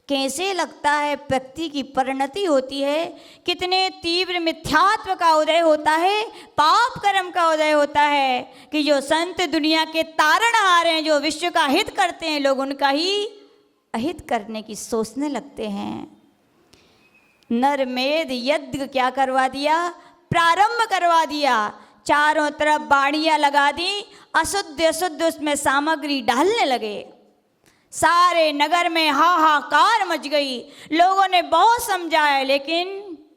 कैसे लगता है व्यक्ति की परिणति होती है, कितने तीव्र मिथ्यात्व का उदय होता है, पाप कर्म का उदय होता है कि जो संत दुनिया के तारणहार हैं, जो विश्व का हित करते हैं, लोग उनका ही अहित करने की सोचने लगते हैं। नरमेध यज्ञ क्या करवा दिया, प्रारंभ करवा दिया। चारों तरफ बाड़ियाँ लगा दी, अशुद्ध अशुद्ध उसमें सामग्री डालने लगे। सारे नगर में हाहाकार मच गई। लोगों ने बहुत समझाया लेकिन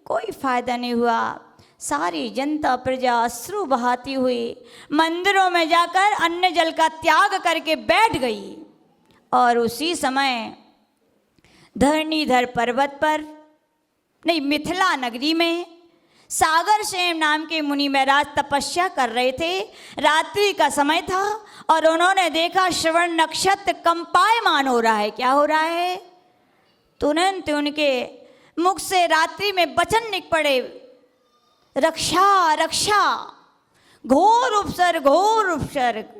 कोई फायदा नहीं हुआ। सारी जनता प्रजा अश्रु बहाती हुई मंदिरों में जाकर अन्न जल का त्याग करके बैठ गई। और उसी समय धरणीधर पर्वत पर, नहीं, मिथिला नगरी में सागर सेन नाम के मुनि महाराज तपस्या कर रहे थे। रात्रि का समय था और उन्होंने देखा श्रवण नक्षत्र कंपायमान हो रहा है। क्या हो रहा है, तुरंत उनके मुख से रात्रि में वचन निकल पड़े, रक्षा रक्षा, घोर उपसर्ग घोर उपसर्ग।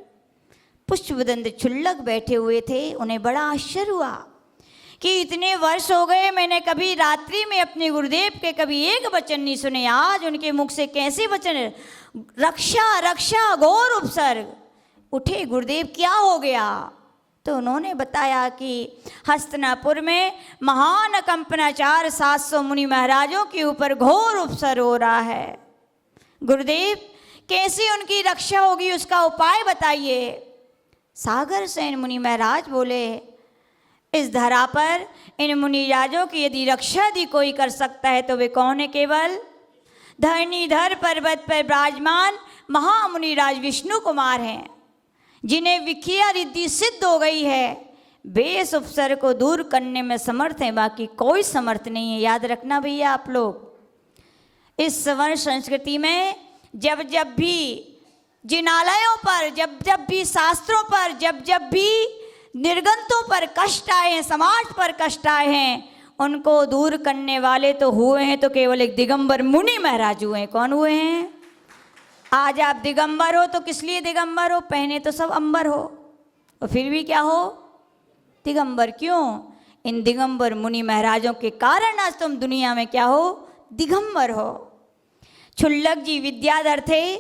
पुष्पदंत क्षुल्लक बैठे हुए थे, उन्हें बड़ा आश्चर्य हुआ कि इतने वर्ष हो गए मैंने कभी रात्रि में अपने गुरुदेव के कभी एक वचन नहीं सुने, आज उनके मुख से कैसे वचन, रक्षा रक्षा घोर उपसर्ग। उठे, गुरुदेव क्या हो गया? तो उन्होंने बताया कि हस्तिनापुर में महान कंपनाचार 700 मुनि महाराजों के ऊपर घोर उपसर्ग हो रहा है। गुरुदेव कैसे उनकी रक्षा होगी, उसका उपाय बताइए। सागर सेन मुनि महाराज बोले, इस धरा पर इन मुनिराजों की यदि रक्षा यदि कोई कर सकता है तो वे कौन है? केवल धरणीधर पर्वत पर विराजमान महामुनिराज विष्णु कुमार हैं, जिन्हें विख्या रिद्धि सिद्ध हो गई है। वे इस उपसर्ग को दूर करने में समर्थ हैं, बाकी कोई समर्थ नहीं है। याद रखना भैया आप लोग, इस सवर्ण संस्कृति में जब जब भी जिनालयों पर जब जब भी शास्त्रों पर जब जब भी निर्गंतों पर कष्ट आए हैं, समाज पर कष्ट आए हैं, उनको दूर करने वाले तो हुए हैं तो केवल एक दिगंबर मुनि महाराज हुए हैं। कौन हुए हैं? आज आप दिगंबर हो तो किस लिए दिगंबर हो? पहने तो सब अंबर हो और फिर भी क्या हो? दिगंबर। क्यों? इन दिगंबर मुनि महाराजों के कारण आज तुम दुनिया में क्या हो? दिगंबर हो। क्षुल्लक जी विद्याधर थे,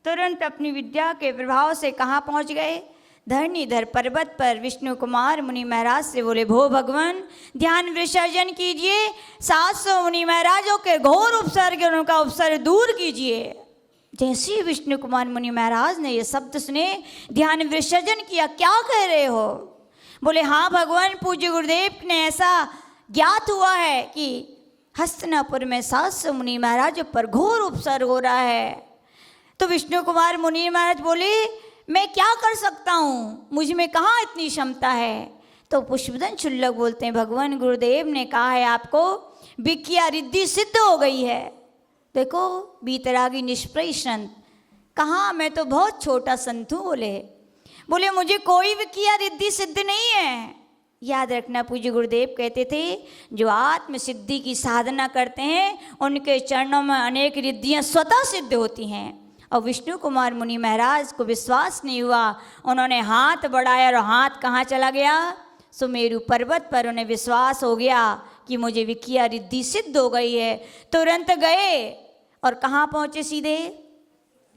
तुरंत अपनी विद्या के प्रभाव से कहाँ पहुँच गए? धरणीधर पर्वत पर विष्णु कुमार मुनि महाराज से बोले, भो भगवान ध्यान विसर्जन कीजिए, 700 मुनि महाराजों के घोर उपसर्ग उनका उपसर्ग दूर कीजिए। जैसे ही विष्णु कुमार मुनि महाराज ने ये शब्द सुने, ध्यान विसर्जन किया। क्या कह रहे हो? बोले, हाँ भगवान, पूज्य गुरुदेव ने ऐसा ज्ञात हुआ है कि हस्तिनापुर में 700 मुनि महाराजों पर घोर उपसर्ग हो रहा है। तो विष्णु कुमार मुनि महाराज बोले, मैं क्या कर सकता हूँ, मुझ में कहाँ इतनी क्षमता है? तो पुष्पदन क्षुल्लक बोलते हैं, भगवान गुरुदेव ने कहा है आपको विज्ञा रिद्धि सिद्ध हो गई है। देखो बीतरागी निष्प्रय संत, कहाँ, मैं तो बहुत छोटा संत हूँ। बोले मुझे कोई विज्ञा रिद्धि सिद्ध नहीं है। याद रखना, पूज्य गुरुदेव कहते थे, जो आत्म सिद्धि की साधना करते हैं उनके चरणों में अनेक रिद्धियाँ स्वतः सिद्ध होती हैं। और विष्णु कुमार मुनि महाराज को विश्वास नहीं हुआ, उन्होंने हाथ बढ़ाया और हाथ कहाँ चला गया? सुमेरु पर्वत पर। उन्हें विश्वास हो गया कि मुझे विज्ञा रिद्धि सिद्ध हो गई है। तुरंत गए और कहाँ पहुँचे? सीधे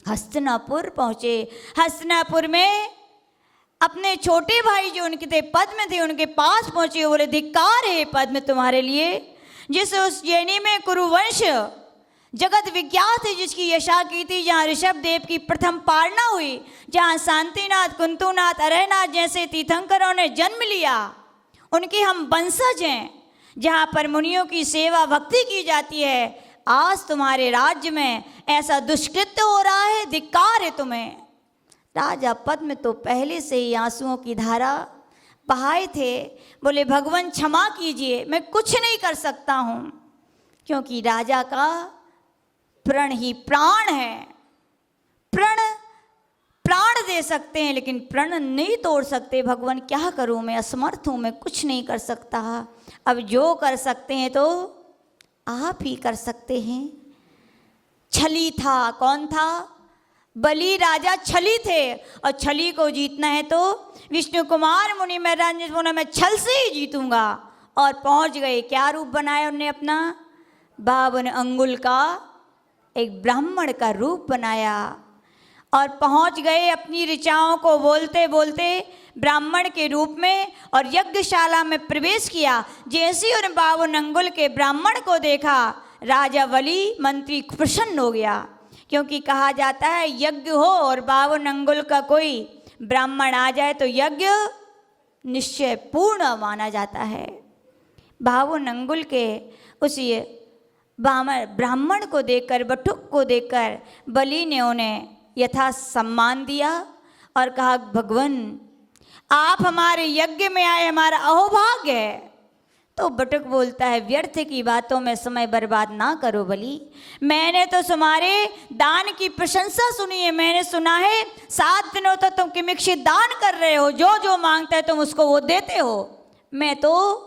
हस्तिनापुर पहुँचे। हस्तिनापुर में अपने छोटे भाई जो उनके थे पद्म थे, उनके पास पहुँचे। बोले, धिक्कार है पद्म तुम्हारे लिए, जिस उस जैनी में कुरुवंश जगत विख्यात है, जिसकी यशा की थी, जहाँ ऋषभ देव की प्रथम पालना हुई, जहाँ शांतिनाथ, कुंतुनाथ, अरहनाथ जैसे तीर्थंकरों ने जन्म लिया, उनके हम वंशज हैं, जहाँ पर मुनियों की सेवा भक्ति की जाती है। आज तुम्हारे राज्य में ऐसा दुष्कृत्य हो रहा है, धिक्कार है तुम्हें। राजा पद्म तो पहले से ही आंसुओं की धारा बहाए थे। बोले, भगवान क्षमा कीजिए, मैं कुछ नहीं कर सकता हूँ, क्योंकि राजा का प्रण ही प्राण है। प्राण दे सकते हैं लेकिन प्रण नहीं तोड़ सकते। भगवान क्या करूं, मैं असमर्थ हूं, मैं कुछ नहीं कर सकता। अब जो कर सकते हैं तो आप ही कर सकते हैं। छली था, कौन था? बलि राजा छली थे, और छली को जीतना है तो विष्णु कुमार मुनि महाराज ने बोला, मैं छल से ही जीतूंगा। और पहुंच गए। क्या रूप बनाया उन्होंने अपना? 52 अंगुल का एक ब्राह्मण का रूप बनाया और पहुंच गए अपनी ऋचाओं को बोलते बोलते ब्राह्मण के रूप में, और यज्ञशाला में प्रवेश किया। जैसे ही उन 52 अंगुल के ब्राह्मण को देखा, राजा बलि मंत्री प्रसन्न हो गया, क्योंकि कहा जाता है यज्ञ हो और 52 अंगुल का कोई ब्राह्मण आ जाए तो यज्ञ निश्चय पूर्ण माना जाता है। 52 अंगुल के उस ब्राह्मण को देखकर, बटुक को देखकर बलि ने उन्हें यथा सम्मान दिया और कहा, भगवान आप हमारे यज्ञ में आए, हमारा अहोभाग्य है। तो बटुक बोलता है, व्यर्थ की बातों में समय बर्बाद ना करो बलि, मैंने तो तुम्हारे दान की प्रशंसा सुनी है। मैंने सुना है 7 दिनों तक तुम किमिक्षित दान कर रहे हो, जो जो मांगता है तुम उसको वो देते हो। मैं तो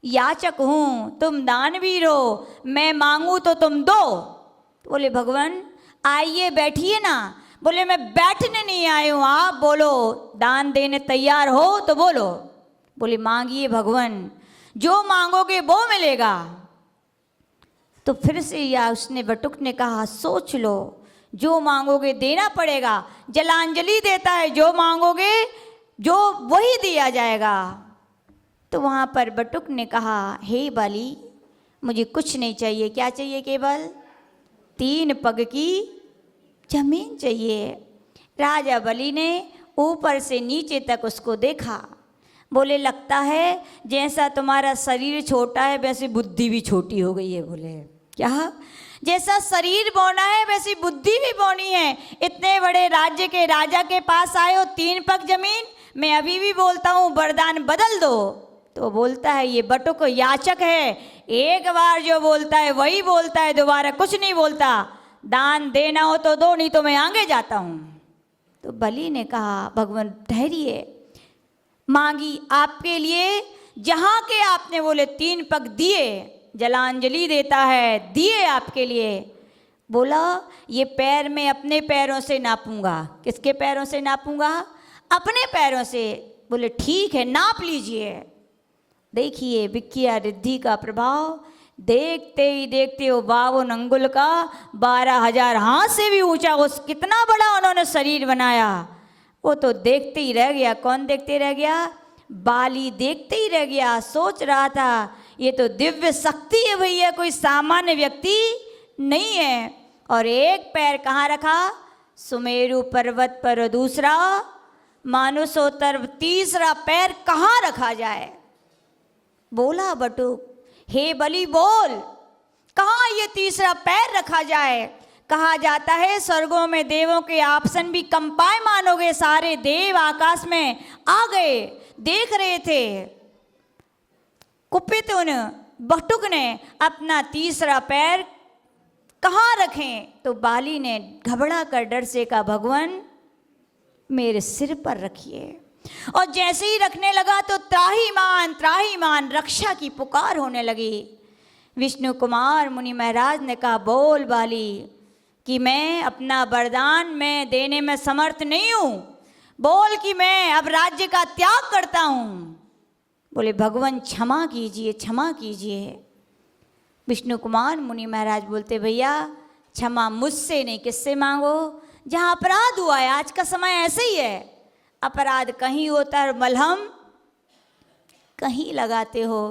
याचक हूँ, तुम दानवीर हो, मैं मांगू तो तुम दो। बोले, भगवान आइए बैठिए ना। बोले, मैं बैठने नहीं आई हूँ, आप बोलो, दान देने तैयार हो तो बोलो। बोले, मांगिए भगवान, जो मांगोगे वो मिलेगा। तो फिर से या उसने बटुक ने कहा, सोच लो, जो मांगोगे देना पड़ेगा। जलांजलि देता है, जो मांगोगे जो वही दिया जाएगा। तो वहाँ पर बटुक ने कहा, हे बाली, मुझे कुछ नहीं चाहिए। क्या चाहिए? केवल 3 पग की जमीन चाहिए। राजा बलि ने ऊपर से नीचे तक उसको देखा। बोले, लगता है जैसा तुम्हारा शरीर छोटा है वैसी बुद्धि भी छोटी हो गई है। बोले, क्या? जैसा शरीर बौना है वैसी बुद्धि भी बौनी है। इतने बड़े राज्य के राजा के पास आए हो, 3 पग जमीन। मैं अभी भी बोलता हूँ वरदान बदल दो। तो बोलता है, ये बटुक याचक है, एक बार जो बोलता है वही बोलता है, दोबारा कुछ नहीं बोलता। दान देना हो तो दो, नहीं तो मैं आगे जाता हूँ। तो बलि ने कहा, भगवान ठहरिए, मांगी आपके लिए जहाँ के आपने बोले 3 पग दिए, जलांजलि देता है, दिए आपके लिए। बोला ये पैर मैं अपने पैरों से नापूंगा। किसके पैरों से नापूंगा? अपने पैरों से। बोले ठीक है, नाप लीजिए। देखिए विक्किया रिद्धि का प्रभाव, देखते ही देखते वो 52 अंगुल का 12,000 हाथ से भी ऊंचा उस कितना बड़ा उन्होंने शरीर बनाया। वो तो देखते ही रह गया। कौन देखते रह गया? बाली देखते ही रह गया। सोच रहा था ये तो दिव्य शक्ति है भैया, कोई सामान्य व्यक्ति नहीं है। और एक पैर कहाँ रखा? सुमेरु पर्वत पर, दूसरा मानुसोत्तर, तीसरा पैर कहाँ रखा जाए? बोला बटुक, हे बलि बोल, कहाँ ये तीसरा पैर रखा जाए? कहा जाता है स्वर्गों में देवों के आसन भी कंपायमान हो गए। सारे देव आकाश में आ गए, देख रहे थे। कुपित उन बटुक ने अपना तीसरा पैर कहाँ रखें? तो बाली ने घबरा कर डर से कहा, भगवान मेरे सिर पर रखिए। और जैसे ही रखने लगा तो त्राहिमाम त्राहिमाम रक्षा की पुकार होने लगी। विष्णु कुमार मुनि महाराज ने कहा, बोल बाली कि मैं अपना वरदान मैं देने में समर्थ नहीं हूँ, बोल कि मैं अब राज्य का त्याग करता हूँ। बोले भगवान क्षमा कीजिए, क्षमा कीजिए। विष्णु कुमार मुनि महाराज बोलते, भैया क्षमा मुझसे नहीं, किससे मांगो? जहाँ अपराध हुआ है, आज का समय ऐसे ही है, अपराध कहीं होता है, मलहम कहीं लगाते हो।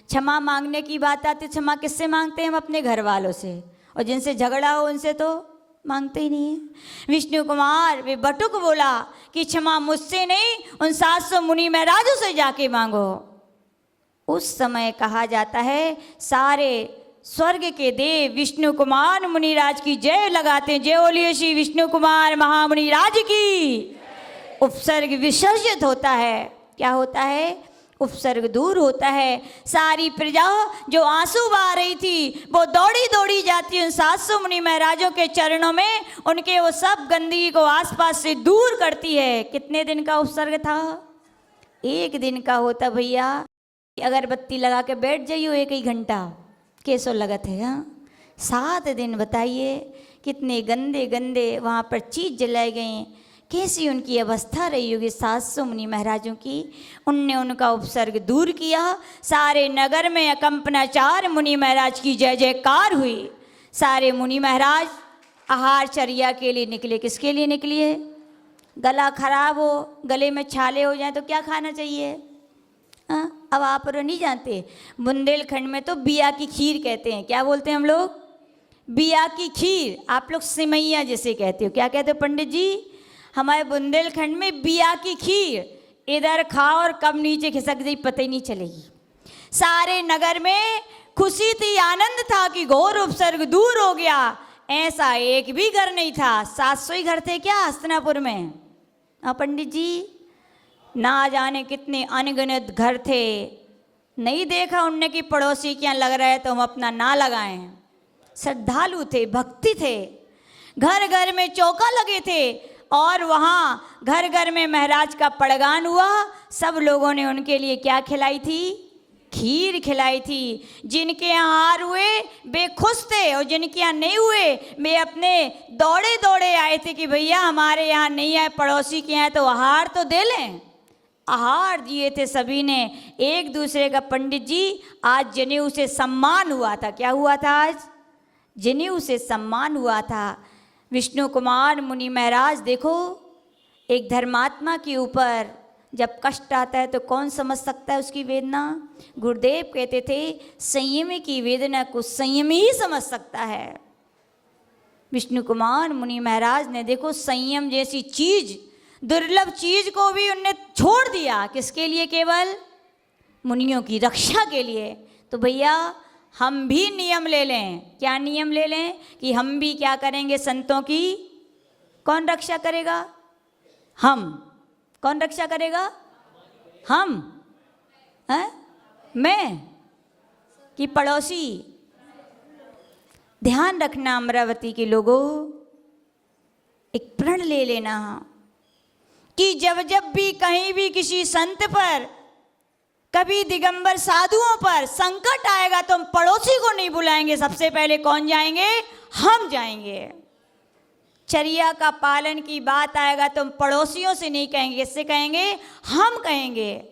क्षमा मांगने की बात आती, क्षमा किससे मांगते हैं? हम अपने घर वालों से, और जिनसे झगड़ा हो उनसे तो मांगते ही नहीं है। विष्णु कुमार वे बटुक बोला कि क्षमा मुझसे नहीं, उन 700 मुनि महाराजों से जाके मांगो। उस समय कहा जाता है सारे स्वर्ग के देव विष्णु कुमार मुनिराज की जय लगाते हैं। जय बोलिए श्री विष्णु कुमार महामुनि राज की। उपसर्ग विसर्जित होता है। क्या होता है? उपसर्ग दूर होता है। सारी प्रजा जो आंसू बहा रही थी वो दौड़ी दौड़ी जाती उन 700 मुनि महाराजों के चरणों में, उनके वो सब गंदगी को आसपास से दूर करती है। कितने दिन का उपसर्ग था? 1 दिन का होता भैया। अगरबत्ती लगा के बैठ जाइयो 1 घंटा, कैसो लगत है? हाँ 7 दिन बताइए कितने गंदे गंदे वहाँ पर चीज़ जलाई गई, कैसी उनकी अवस्था रही होगी 700 मुनि महाराजों की। उनने उनका उपसर्ग दूर किया। सारे नगर में अकंपनाचार मुनि महाराज की जय जयकार हुई। सारे मुनि महाराज आहार चर्या के लिए निकले। किसके लिए निकले? गला खराब हो, गले में छाले हो जाए तो क्या खाना चाहिए? हाँ अब आप नहीं जानते, बुंदेलखंड में तो बिया की खीर कहते हैं। क्या बोलते हैं हम लोग? बिया की खीर। आप लोग सिमैया जैसे कहते हो। क्या कहते हो पंडित जी? हमारे बुंदेलखंड में बिया की खीर। इधर खाओ और कब नीचे खिसक जाए पता ही नहीं चलेगी। सारे नगर में खुशी थी, आनंद था कि घोर उपसर्ग दूर हो गया। ऐसा एक भी घर नहीं था। 700 ही घर थे क्या हस्तिनापुर में? हाँ पंडित जी, ना जाने कितने अनगिनत घर थे। नहीं देखा उनने कि पड़ोसी क्या लग रहा है तो हम अपना ना लगाएं। श्रद्धालु थे, भक्ति थे। घर घर में चौका लगे थे और वहाँ घर घर में महाराज का पड़गान हुआ। सब लोगों ने उनके लिए क्या खिलाई थी? खीर खिलाई थी। जिनके यहाँ हार हुए वे खुश थे और जिनके यहाँ नहीं हुए वे अपने दौड़े दौड़े आए थे कि भैया हमारे यहाँ नहीं आए, पड़ोसी के यहाँ तो आहार तो दे लें। आहार दिए थे सभी ने एक दूसरे का। पंडित जी आज जनेऊ से सम्मान हुआ था। क्या हुआ था? आज जनेऊ से सम्मान हुआ था। विष्णु कुमार मुनि महाराज देखो, एक धर्मात्मा के ऊपर जब कष्ट आता है तो कौन समझ सकता है उसकी वेदना? गुरुदेव कहते थे संयमी की वेदना को संयमी ही समझ सकता है। विष्णु कुमार मुनि महाराज ने देखो संयम जैसी चीज, दुर्लभ चीज को भी उनने छोड़ दिया। किसके लिए? केवल मुनियों की रक्षा के लिए। तो भैया हम भी नियम ले लें। क्या नियम ले लें? कि हम भी क्या करेंगे? संतों की कौन रक्षा करेगा? हम। कौन रक्षा करेगा? हम हैं? मैं कि पड़ोसी? ध्यान रखना अमरावती के लोगों, एक प्रण ले लेना कि जब जब भी कहीं भी किसी संत पर, कभी दिगंबर साधुओं पर संकट आएगा तो हम पड़ोसी को नहीं बुलाएंगे, सबसे पहले कौन जाएंगे? हम जाएंगे। चर्या का पालन की बात आएगा तो हम पड़ोसियों से नहीं कहेंगे, किससे कहेंगे? हम कहेंगे।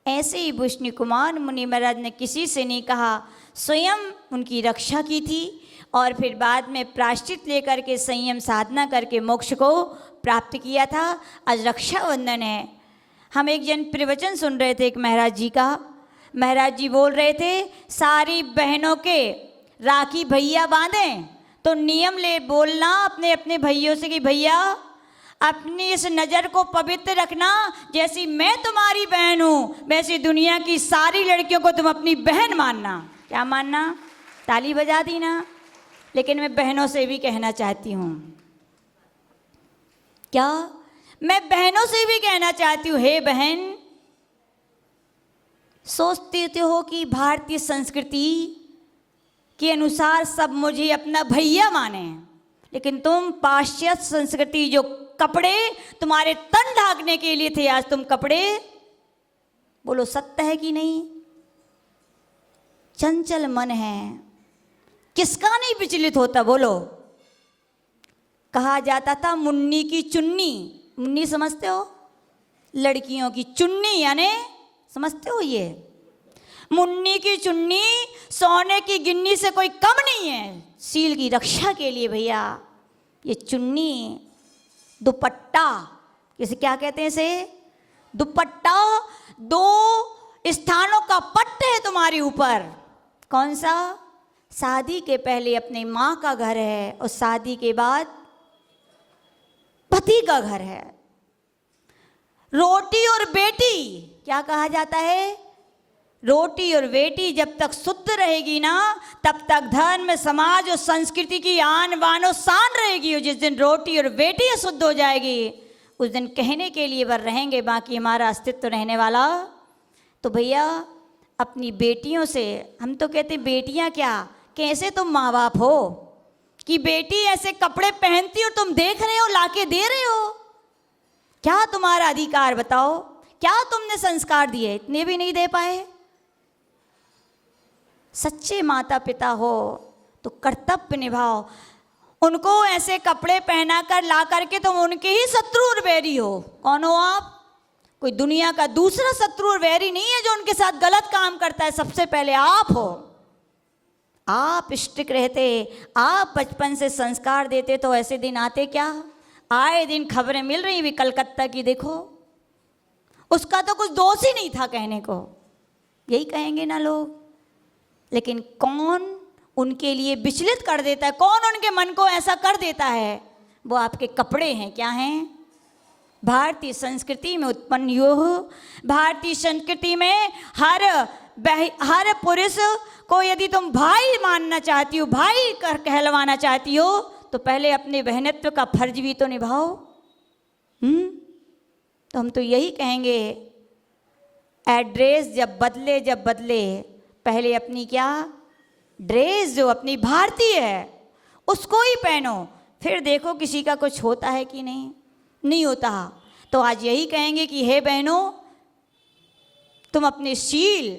ऐसे ही विष्णु कुमार मुनि महाराज ने किसी से नहीं कहा, स्वयं उनकी रक्षा की थी और फिर बाद में प्रायश्चित लेकर के संयम साधना करके मोक्ष को प्राप्त किया था। आज रक्षाबंधन है। हम एक जन प्रवचन सुन रहे थे एक महाराज जी का। महाराज जी बोल रहे थे सारी बहनों के राखी भैया बांधें तो नियम ले बोलना अपने अपने भैयों से कि भैया अपनी इस नज़र को पवित्र रखना, जैसी मैं तुम्हारी बहन हूँ वैसी दुनिया की सारी लड़कियों को तुम अपनी बहन मानना। क्या मानना? ताली बजा दी ना। लेकिन मैं बहनों से भी कहना चाहती हूँ, क्या मैं बहनों से भी कहना चाहती हूँ, हे बहन, सोचते हो कि भारतीय संस्कृति के अनुसार सब मुझे अपना भैया माने, लेकिन तुम पाश्चात्य संस्कृति, जो कपड़े तुम्हारे तन ढांकने के लिए थे, आज तुम कपड़े, बोलो सत्य है कि नहीं? चंचल मन है, किसका नहीं विचलित होता? बोलो। कहा जाता था मुन्नी की चुन्नी, मुन्नी समझते हो? लड़कियों की चुन्नी, यानी समझते हो? ये मुन्नी की चुन्नी सोने की गिन्नी से कोई कम नहीं है। सील की रक्षा के लिए भैया ये चुन्नी, दुपट्टा, इसे क्या कहते हैं? इसे दुपट्टा, दो स्थानों का पट्ट है तुम्हारे ऊपर। कौन सा? शादी के पहले अपने माँ का घर है और शादी के बाद पति का घर है। रोटी और बेटी, क्या कहा जाता है? रोटी और बेटी जब तक शुद्ध रहेगी ना, तब तक धर्म, समाज और संस्कृति की आन बान और शान रहेगी। और जिस दिन रोटी और बेटी शुद्ध हो जाएगी, उस दिन कहने के लिए वर रहेंगे, बाकी हमारा अस्तित्व रहने वाला। तो भैया अपनी बेटियों से, हम तो कहते बेटियां क्या, कैसे तुम माँ बाप हो कि बेटी ऐसे कपड़े पहनती और तुम देख रहे हो, लाके दे रहे हो? क्या तुम्हारा अधिकार बताओ? क्या तुमने संस्कार दिए? इतने भी नहीं दे पाए। सच्चे माता पिता हो तो कर्तव्य निभाओ। उनको ऐसे कपड़े पहना कर ला करके तुम उनके ही शत्रु और वैरी हो। कौन हो आप? कोई दुनिया का दूसरा शत्रु और वैरी नहीं है जो उनके साथ गलत काम करता है, सबसे पहले आप हो। आप स्ट्रिक्ट रहते, आप बचपन से संस्कार देते तो ऐसे दिन आते क्या? आए दिन खबरें मिल रही भी कलकत्ता की, देखो उसका तो कुछ दोष ही नहीं था कहने को, यही कहेंगे ना लोग। लेकिन कौन उनके लिए विचलित कर देता है, कौन उनके मन को ऐसा कर देता है? वो आपके कपड़े हैं। क्या हैं? भारतीय संस्कृति में उत्पन्न योग। भारतीय संस्कृति में हर पुरुष को यदि तुम भाई मानना चाहती हो, भाई कर कहलवाना चाहती हो, तो पहले अपने बहनत्व का फर्ज भी तो निभाओ। तो हम तो यही कहेंगे, एड्रेस जब बदले पहले अपनी क्या ड्रेस जो अपनी भारतीय है उसको ही पहनो, फिर देखो किसी का कुछ होता है कि नहीं होता। तो आज यही कहेंगे कि हे बहनों, तुम अपने शील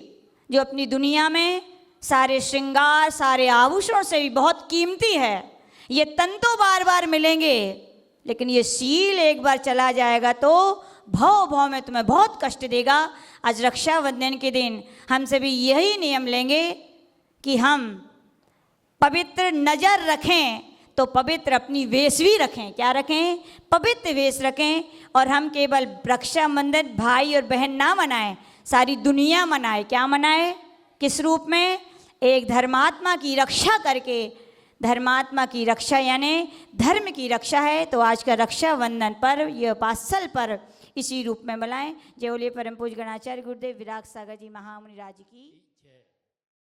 जो अपनी दुनिया में सारे श्रृंगार, सारे आभूषणों से भी बहुत कीमती है, ये तन तो बार बार मिलेंगे, लेकिन ये शील एक बार चला जाएगा तो भाव में तुम्हें बहुत कष्ट देगा। आज रक्षाबंधन के दिन हम सभी यही नियम लेंगे कि हम पवित्र नज़र रखें तो पवित्र अपनी वेश भी रखें। क्या रखें? पवित्र वेश रखें। और हम केवल रक्षाबंधन भाई और बहन ना मनाएं, सारी दुनिया मनाए। क्या मनाए? किस रूप में? एक धर्मात्मा की रक्षा करके। धर्मात्मा की रक्षा यानी धर्म की रक्षा है। तो आज का रक्षाबंधन पर्व, यह पात्सल पर्व इसी रूप में मनाएं। जय बोले परम पूज्य गणाचार्य गुरुदेव विराग सागर जी महामुनि राज की।